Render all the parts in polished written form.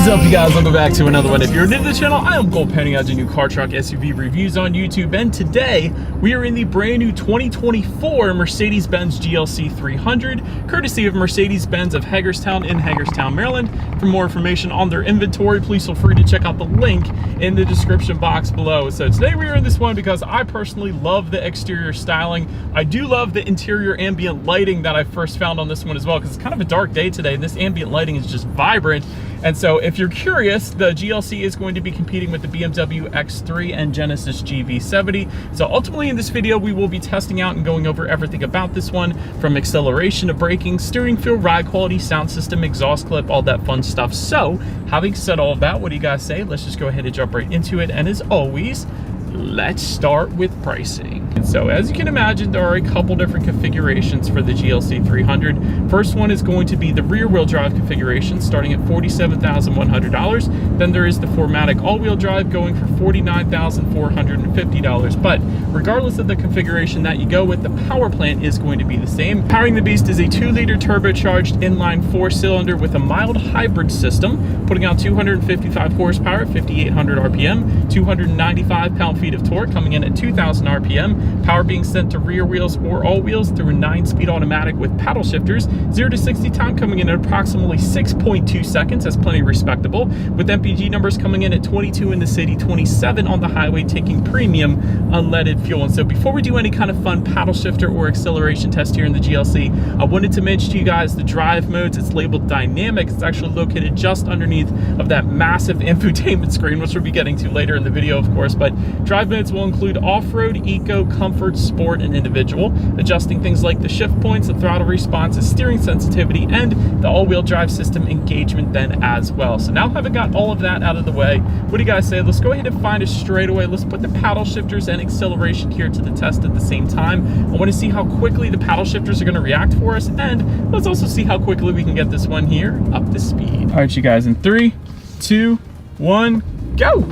What is up, you guys? Welcome back to another one. If you're new to the channel, I am Cole Penny. I do new car, truck, SUV reviews on YouTube, and today we are in the brand new 2024 Mercedes-Benz GLC 300, courtesy of Mercedes-Benz of Hagerstown in Hagerstown, Maryland. For more information on their inventory, please feel free to check out the link in the description box below. So today we are in this one because I personally love the exterior styling. I do love the interior ambient lighting that I first found on this one as well, because it's kind of a dark day today and this ambient lighting is just vibrant. And so if you're curious, the GLC is going to be competing with the BMW X3 and Genesis GV70. So ultimately in this video, we will be testing out and going over everything about this one, from acceleration to braking, steering feel, ride quality, sound system, exhaust clip, all that fun stuff. So having said all of that, what do you guys say? Let's just go ahead and jump right into it. And as always, let's start with pricing. And so as you can imagine, there are a couple different configurations for the GLC 300. First one is going to be the rear wheel drive configuration, starting at $47,100. Then there is the 4MATIC all-wheel drive going for $49,450. But regardless of the configuration that you go with, the power plant is going to be the same. Powering the beast is a 2-liter turbocharged inline 4-cylinder with a mild hybrid system, putting out 255 horsepower at 5,800 RPM, 295 pound-feet of torque, coming in at 2,000 RPM. Power being sent to rear wheels or all wheels through a 9-speed automatic with paddle shifters. 0 to 60 time coming in at approximately 6.2 seconds. That's plenty respectable. With MPG numbers coming in at 22 in the city, 27 on the highway, taking premium unleaded fuel. And so before we do any kind of fun paddle shifter or acceleration test here in the GLC, I wanted to mention to you guys the drive modes. It's labeled dynamic. It's actually located just underneath of that massive infotainment screen, which we'll be getting to later in the video, of course. But drive modes will include off-road, eco, comfort, sport, and individual, adjusting things like the shift points, the throttle responses, steering sensitivity, and the all-wheel drive system engagement then as well. So now having got all of that out of the way, what do you guys say? Let's go ahead and find a straightaway. Let's put the paddle shifters and acceleration here to the test at the same time. I want to see how quickly the paddle shifters are going to react for us, and let's also see how quickly we can get this one here up to speed. All right, you guys, in 3, 2, 1, go!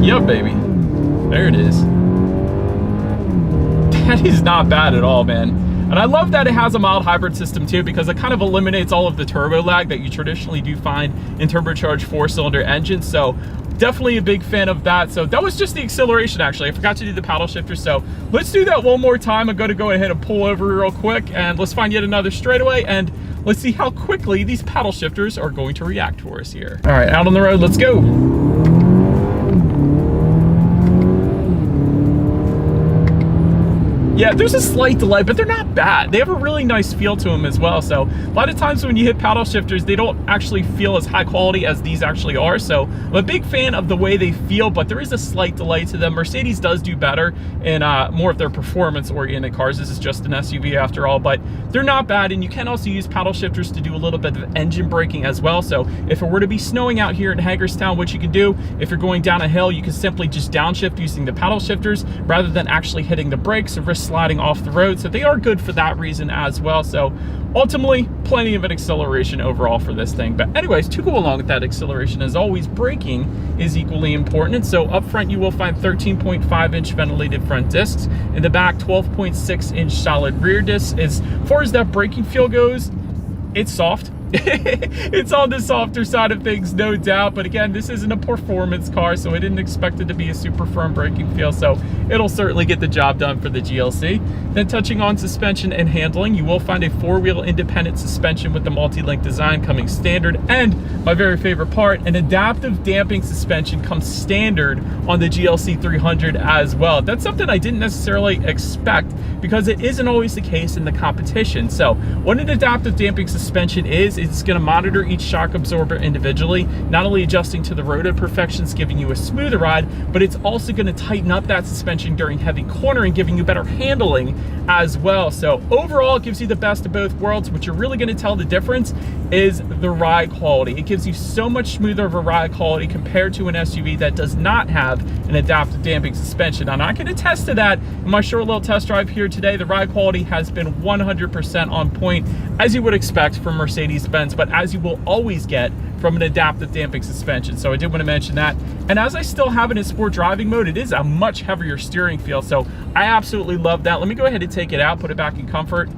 Yep, baby. There it is. That is not bad at all, man. And I love that it has a mild hybrid system too, because it kind of eliminates all of the turbo lag that you traditionally do find in turbocharged 4-cylinder engines. So definitely a big fan of that. So that was just the acceleration, actually. I forgot to do the paddle shifter. So let's do that one more time. I'm going to go ahead and pull over real quick and let's find yet another straightaway, and let's see how quickly these paddle shifters are going to react for us here. All right, out on the road, let's go. Yeah, there's a slight delay, but they're not bad. They have a really nice feel to them as well. So a lot of times when you hit paddle shifters, they don't actually feel as high quality as these actually are. So I'm a big fan of the way they feel, but there is a slight delay to them. Mercedes does do better in more of their performance-oriented cars. This is just an SUV after all, but they're not bad. And you can also use paddle shifters to do a little bit of engine braking as well. So if it were to be snowing out here in Hagerstown, what you can do, if you're going down a hill, you can simply just downshift using the paddle shifters rather than actually hitting the brakes or risk sliding off the road. So they are good for that reason as well. So ultimately, plenty of an acceleration overall for this thing. But anyways, to go along with that acceleration, as always, braking is equally important. And so up front, you will find 13.5-inch ventilated front discs. In the back, 12.6-inch solid rear discs. As far as that braking feel goes, it's soft. It's on the softer side of things, no doubt, but again, this isn't a performance car, so I didn't expect it to be a super firm braking feel, so it'll certainly get the job done for the GLC. Then touching on suspension and handling, you will find a 4-wheel independent suspension with the multi-link design coming standard, and my very favorite part, an adaptive damping suspension comes standard on the GLC 300 as well. That's something I didn't necessarily expect, because it isn't always the case in the competition. So what an adaptive damping suspension is, it's going to monitor each shock absorber individually, not only adjusting to the road imperfections, giving you a smoother ride, but it's also going to tighten up that suspension during heavy cornering, giving you better handling as well. So overall, it gives you the best of both worlds. What you're really going to tell the difference is the ride quality. It gives you so much smoother of a ride quality compared to an SUV that does not have an adaptive damping suspension. And I can attest to that in my short little test drive here today. The ride quality has been 100% on point, as you would expect from Mercedes-Benz, but as you will always get from an adaptive damping suspension. So I did want to mention that. And as I still have it in sport driving mode, it is a much heavier steering feel. So I absolutely love that. Let me go ahead and take it out, put it back in comfort.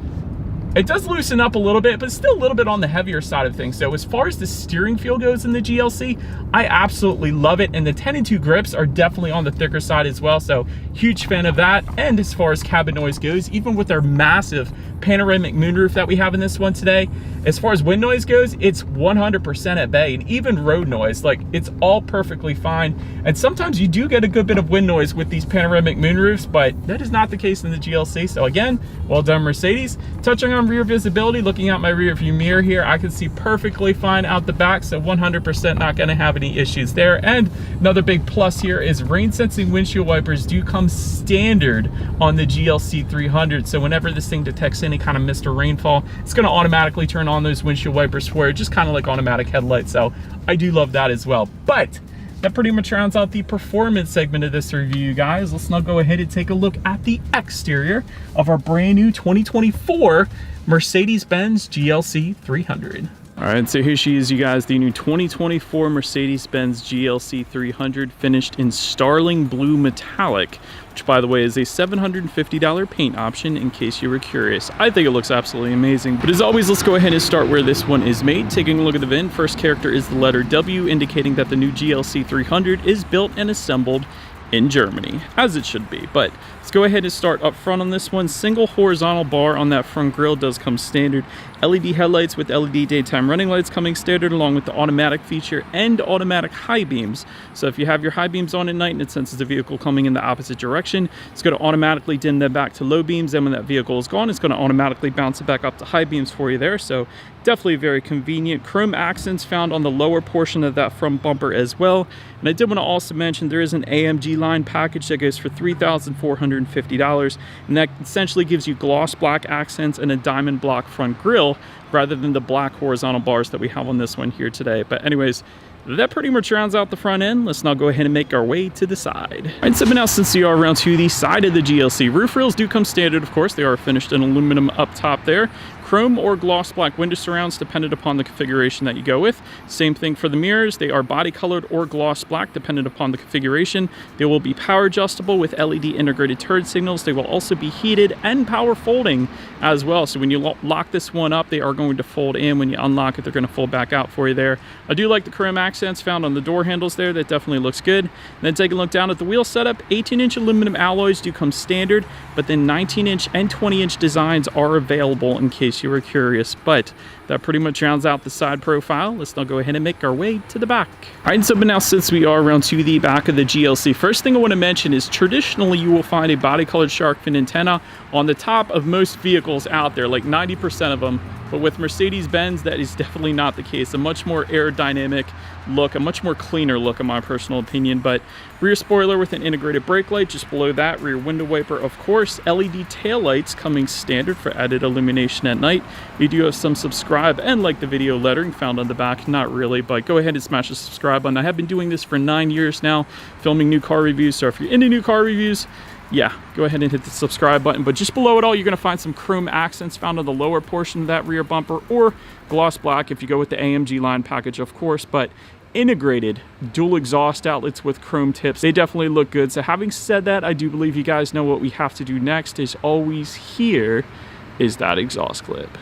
It does loosen up a little bit, but still a little bit on the heavier side of things. So as far as the steering feel goes in the GLC, I absolutely love it. And the 10-2 grips are definitely on the thicker side as well. So huge fan of that. And as far as cabin noise goes, even with our massive panoramic moonroof that we have in this one today, as far as wind noise goes, it's 100% at bay. And even road noise, like, it's all perfectly fine. And sometimes you do get a good bit of wind noise with these panoramic moonroofs, but that is not the case in the GLC. So again, well done, Mercedes. Touching on rear visibility, looking out my rear view mirror here, I can see perfectly fine out the back, so 100% not going to have any issues there. And another big plus here is rain sensing windshield wipers do come standard on the GLC 300. So whenever this thing detects any kind of mist or rainfall, it's going to automatically turn on those windshield wipers for you, just kind of like automatic headlights. So I do love that as well. But that pretty much rounds out the performance segment of this review, guys. Let's now go ahead and take a look at the exterior of our brand new 2024 Mercedes-Benz GLC 300. All right, so here she is, you guys, the new 2024 Mercedes-Benz GLC 300, finished in Starling Blue Metallic, which, by the way, is a $750 paint option, in case you were curious. I think it looks absolutely amazing. But as always, let's go ahead and start where this one is made. Taking a look at the VIN, first character is the letter W, indicating that the new GLC 300 is built and assembled in Germany, as it should be. But let's go ahead and start up front on this one. Single horizontal bar on that front grille does come standard. LED headlights with LED daytime running lights coming standard, along with the automatic feature and automatic high beams. So if you have your high beams on at night and it senses the vehicle coming in the opposite direction, it's going to automatically dim them back to low beams. And when that vehicle is gone, it's going to automatically bounce it back up to high beams for you there. So definitely very convenient. Chrome accents found on the lower portion of that front bumper as well. And I did want to also mention there is an AMG line package that goes for $3,450, and that essentially gives you gloss black accents and a diamond block front grille rather than the black horizontal bars that we have on this one here today. But anyways, that pretty much rounds out the front end. Let's now go ahead and make our way to the side. All right, so now since we are around to the side of the GLC, roof rails do come standard, of course. They are finished in aluminum up top there. Chrome or gloss black window surrounds, dependent upon the configuration that you go with. Same thing for the mirrors. They are body colored or gloss black, dependent upon the configuration. They will be power adjustable with LED integrated turn signals. They will also be heated and power folding as well. So when you lock this one up, they are going to fold in. When you unlock it, they're going to fold back out for you there. I do like the chrome accents found on the door handles there. That definitely looks good. And then take a look down at the wheel setup. 18-inch aluminum alloys do come standard, but then 19-inch and 20-inch designs are available in case you were curious. But that pretty much rounds out the side profile. Let's now go ahead and make our way to the back. All right, so but now since we are around to the back of the GLC, first thing I want to mention is traditionally you will find a body colored shark fin antenna on the top of most vehicles out there, like 90% of them. But with Mercedes-Benz, that is definitely not the case. A much more aerodynamic look, a much more cleaner look in my personal opinion. But rear spoiler with an integrated brake light just below that, rear window wiper, of course, LED taillights coming standard for added illumination at night. We do have some subscribe and like the video lettering found on the back. Not really, but go ahead and smash the subscribe button. I have been doing this for 9 years now, filming new car reviews. So if you're into new car reviews, yeah, go ahead and hit the subscribe button. But just below it all, you're going to find some chrome accents found on the lower portion of that rear bumper, or gloss black if you go with the AMG line package, of course. But integrated dual exhaust outlets with chrome tips, they definitely look good. So having said that, I do believe you guys know what we have to do next. Is always here is that exhaust clip.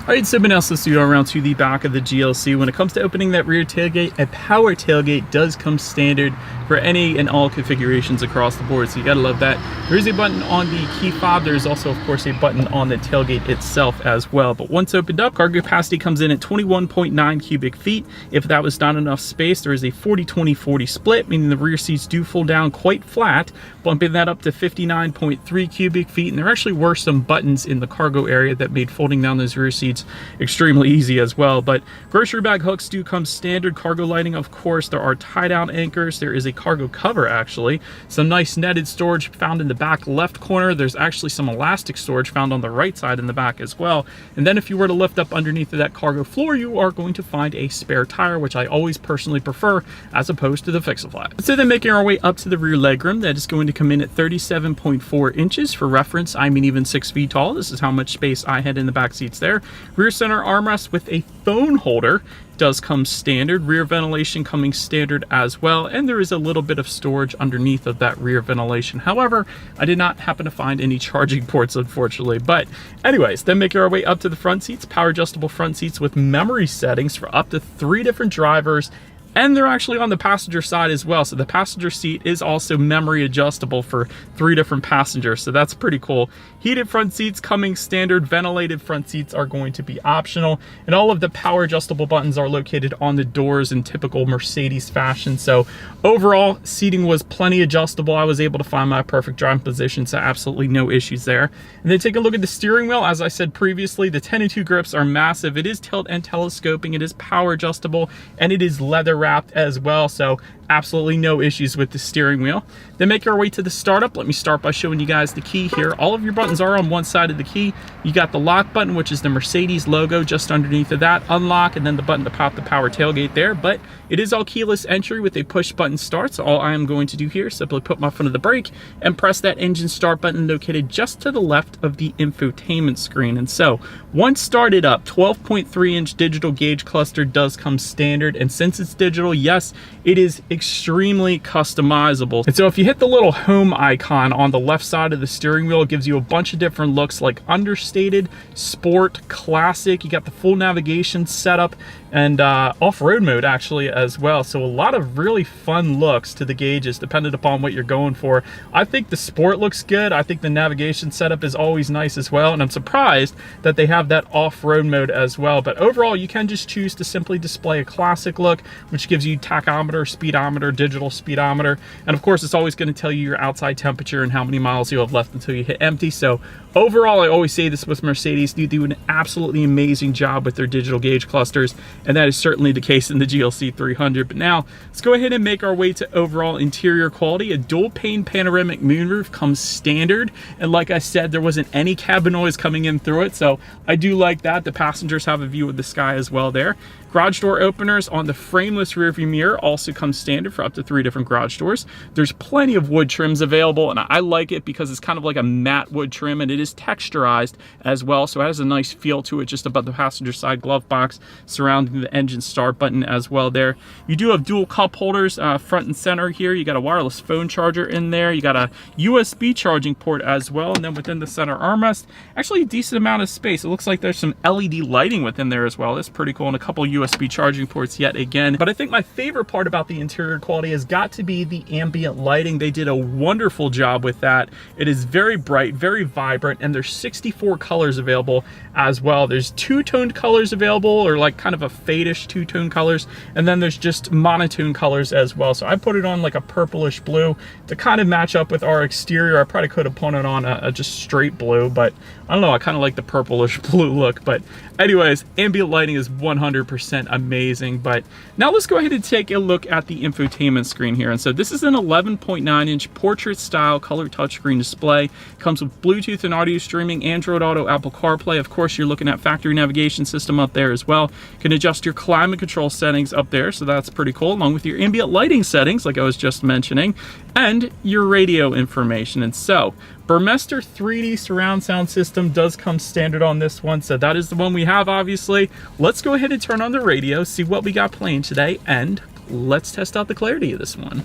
All right, so now since we are around to the back of the GLC, when it comes to opening that rear tailgate, a power tailgate does come standard for any and all configurations across the board, so you gotta love that. There is a button on the key fob. There's also, of course, a button on the tailgate itself as well. But once opened up, cargo capacity comes in at 21.9 cubic feet. If that was not enough space, there is a 40-20-40 split, meaning the rear seats do fold down quite flat, bumping that up to 59.3 cubic feet. And there actually were some buttons in the cargo area that made folding down those rear seats extremely easy as well. But grocery bag hooks do come standard. Cargo lighting, of course. There are tie-down anchors. There is a cargo cover, actually. Some nice netted storage found in the back left corner. There's actually some elastic storage found on the right side in the back as well. And then if you were to lift up underneath of that cargo floor, you are going to find a spare tire, which I always personally prefer as opposed to the fix-a-flat. So then making our way up to the rear legroom, that is going to come in at 37.4 inches. For reference, I'm an even 6 feet tall. This is how much space I had in the back seats there. Rear center armrest with a phone holder does come standard. Rear ventilation coming standard as well, and there is a little bit of storage underneath of that rear ventilation. However, I did not happen to find any charging ports, unfortunately. But anyways, then making our way up to the front seats, power adjustable front seats with memory settings for up to 3 different drivers, and they're actually on the passenger side as well. So the passenger seat is also memory adjustable for 3 different passengers. So that's pretty cool. Heated front seats coming standard. Ventilated front seats are going to be optional. And all of the power adjustable buttons are located on the doors in typical Mercedes fashion. So overall, seating was plenty adjustable. I was able to find my perfect driving position, so absolutely no issues there. And then take a look at the steering wheel. As I said previously, the 10-2 grips are massive. It is tilt and telescoping. It is power adjustable, and it is leather wrapped as well, so absolutely no issues with the steering wheel. Then make our way to the startup. Let me start by showing you guys the key here. All of your buttons are on one side of the key. You got the lock button, which is the Mercedes logo just underneath of that, unlock, and then the button to pop the power tailgate there. But it is all keyless entry with a push button start, so all I am going to do here is simply put my foot on the brake and press that engine start button located just to the left of the infotainment screen. And so once started up, 12.3-inch digital gauge cluster does come standard, and since it's digital, yes, it is extremely customizable. And so if you hit the little home icon on the left side of the steering wheel, it gives you a bunch of different looks like understated, sport, classic. You got the full navigation setup and off-road mode actually as well. So a lot of really fun looks to the gauges depending upon what you're going for. I think the sport looks good. I think the navigation setup is always nice as well. And I'm surprised that they have that off-road mode as well. But overall, you can just choose to simply display a classic look, which gives you tachometer, speedometer, digital speedometer. And of course, it's always going to tell you your outside temperature and how many miles you have left until you hit empty. So overall, I always say this with Mercedes, they do an absolutely amazing job with their digital gauge clusters. And that is certainly the case in the GLC 300. But now let's go ahead and make our way to overall interior quality. A dual pane panoramic moonroof comes standard. And like I said, there wasn't any cabin noise coming in through it. So I do like that. The passengers have a view of the sky as well there. Garage door openers on the frameless rearview mirror also come standard for up to 3 different garage doors. There's plenty of wood trims available, and I like it because it's kind of like a matte wood trim, and it is texturized as well, so it has a nice feel to it just above the passenger side glove box surrounding the engine start button as well there. You do have dual cup holders front and center here. You got a wireless phone charger in there. You got a USB charging port as well, and then within the center armrest, actually a decent amount of space. It looks like there's some LED lighting within there as well. That's pretty cool, and a couple USB charging ports yet again. But I think my favorite part about the interior quality has got to be the ambient lighting. They did a wonderful job with that. It is very bright, very vibrant, and there's 64 colors available as well. There's two-toned colors available, or like kind of a fade-ish two-tone colors, and then there's just monotone colors as well. So I put it on like a purplish blue to kind of match up with our exterior. I probably could have put it on a just straight blue, but I don't know, I kind of like the purplish blue look. But anyways, ambient lighting is 100% amazing. But now let's go ahead and take a look at the infotainment screen here. And so this is an 11.9-inch portrait style color touchscreen display. Comes with Bluetooth and audio streaming, Android Auto, Apple CarPlay. Of course, you're looking at factory navigation system up there as well. You can adjust your climate control settings up there, so that's pretty cool, along with your ambient lighting settings like I was just mentioning, and your radio information. And so Burmester 3D surround sound system does come standard on this one, so that is the one we have, obviously. Let's go ahead and turn on the radio, see what we got playing today, and let's test out the clarity of this one.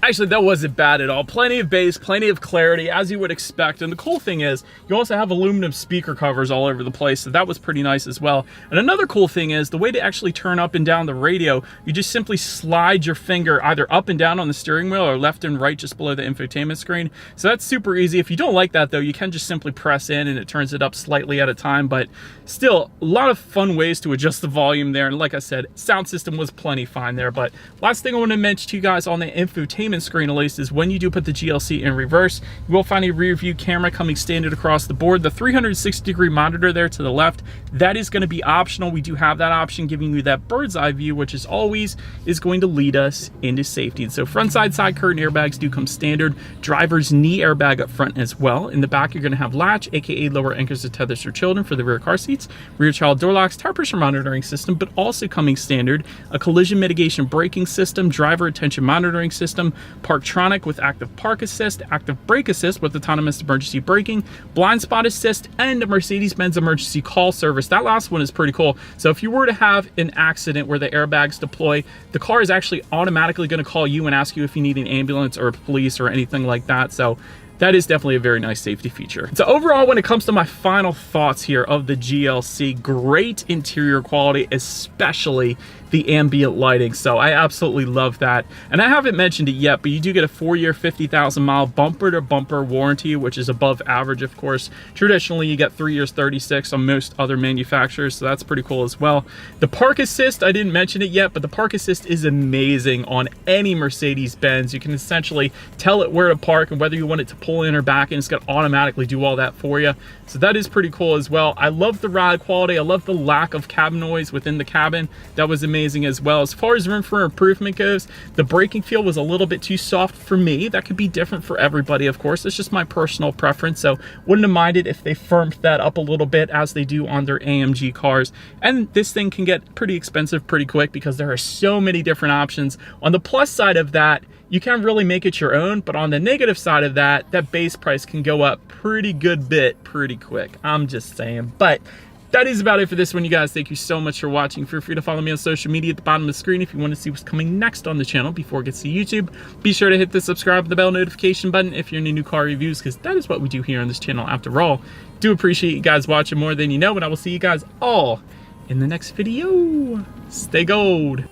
Actually, that wasn't bad at all. Plenty of bass, plenty of clarity, as you would expect. And the cool thing is, you also have aluminum speaker covers all over the place, so that was pretty nice as well. And another cool thing is, the way to actually turn up and down the radio, you just simply slide your finger either up and down on the steering wheel or left and right just below the infotainment screen. So that's super easy. If you don't like that, though, you can just simply press in and it turns it up slightly at a time. But still, a lot of fun ways to adjust the volume there. And like I said, sound system was plenty fine there. But last thing I want to mention to you guys on the infotainment screen at least is when you do put the GLC in reverse, you will find a rear view camera coming standard across the board. The 360-degree monitor there to the left, that is going to be optional. We do have that option, giving you that bird's eye view, which is always going to lead us into safety. And so front side curtain airbags do come standard. Driver's knee airbag up front as well. In the back, you're going to have latch, aka lower anchors to tethers for children for the rear car seats, rear child door locks, tire pressure monitoring system, but also coming standard, a collision mitigation braking system, driver attention monitoring system, Parktronic with active park assist, active brake assist with autonomous emergency braking, blind spot assist, and a Mercedes-Benz emergency call service. That last one is pretty cool. So if you were to have an accident where the airbags deploy, the car is actually automatically going to call you and ask you if you need an ambulance or police or anything like that. So that is definitely a very nice safety feature. So overall, when it comes to my final thoughts here of the GLC, great interior quality, especially the ambient lighting. So I absolutely love that. And I haven't mentioned it yet, but you do get a 4-year, 50,000-mile bumper-to-bumper warranty, which is above average, of course. Traditionally, you get 3 years, 36 on most other manufacturers, so that's pretty cool as well. The park assist, I didn't mention it yet, but the park assist is amazing on any Mercedes-Benz. You can essentially tell it where to park and whether you want it to pull in or back, and it's going to automatically do all that for you. So that is pretty cool as well. I love the ride quality. I love the lack of cabin noise within the cabin. That was amazing as well. As far as room for improvement goes, the braking feel was a little bit too soft for me. That could be different for everybody, of course. It's just my personal preference, so wouldn't have minded if they firmed that up a little bit as they do on their AMG cars. And this thing can get pretty expensive pretty quick because there are so many different options. On the plus side of that, you can really make it your own, but on the negative side of that, that base price can go up pretty good bit pretty quick. I'm just saying. But that is about it for this one, you guys. Thank you so much for watching. Feel free to follow me on social media at the bottom of the screen if you want to see what's coming next on the channel before it gets to YouTube. Be sure to hit the subscribe and the bell notification button if you're into new car reviews, because that is what we do here on this channel after all. Do appreciate you guys watching more than you know, and I will see you guys all in the next video. Stay gold.